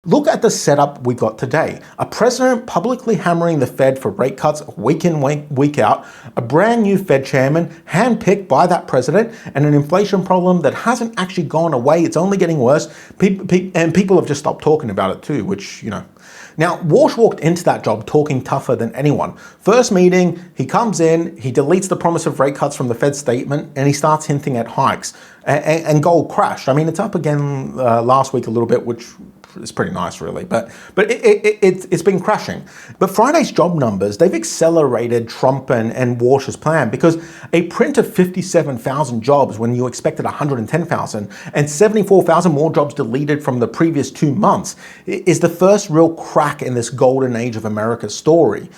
Look at the setup we got today. A president publicly hammering the Fed for rate cuts week in, week out, a brand new Fed chairman handpicked by that president, and an inflation problem that hasn't actually gone away. It's only getting worse. And people have just stopped talking about it too, which, you know. Now, Warsh walked into that job talking tougher than anyone. First meeting, he comes in, he deletes the promise of rate cuts from the Fed statement, and he starts hinting at hikes. And gold crashed. I mean, it's up again last week a little bit, which is pretty nice, really. But it's been crashing. But Friday's job numbers, they've accelerated Trump and Warsh's plan, because a print of 57,000 jobs when you expected 110,000 and 74,000 more jobs deleted from the previous 2 months is the first real crack in this golden age of America's story.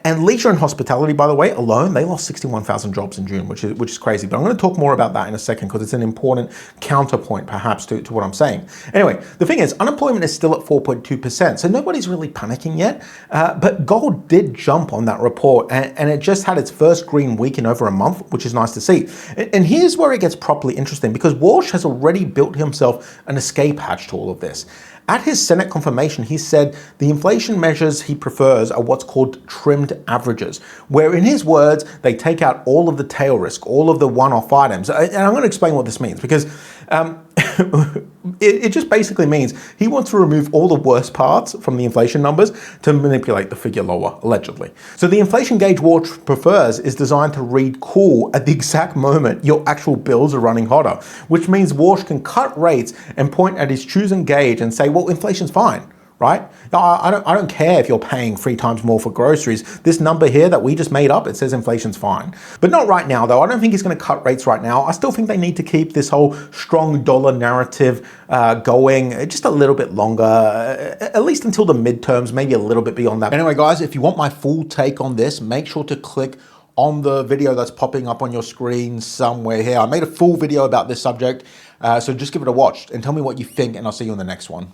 And leisure and hospitality, by the way, alone, they lost 61,000 jobs in June, which is crazy. But I'm going to talk more about that in a second, because it's an important counterpoint, perhaps, to what I'm saying. Anyway, the thing is, unemployment is still at 4.2%, so nobody's really panicking yet. But gold did jump on that report, and it just had its first green week in over a month, which is nice to see. And here's where it gets properly interesting, because Warsh has already built himself an escape hatch to all of this. At his Senate confirmation, he said the inflation measures he prefers are what's called trimmed averages, where in his words, they take out all of the tail risk, all of the one-off items. And I'm going to explain what this means, because it just basically means he wants to remove all the worst parts from the inflation numbers to manipulate the figure lower, allegedly. So the inflation gauge Warsh prefers is designed to read cool at the exact moment your actual bills are running hotter, which means Warsh can cut rates and point at his chosen gauge and say, well, inflation's fine. Right? I don't care if you're paying 3 times more for groceries. This number here that we just made up, it says inflation's fine. But not right now, though. I don't think he's going to cut rates right now. I still think they need to keep this whole strong dollar narrative going just a little bit longer, at least until the midterms, maybe a little bit beyond that. Anyway, guys, if you want my full take on this, make sure to click on the video that's popping up on your screen somewhere here. I made a full video about this subject, so just give it a watch and tell me what you think, and I'll see you in the next one.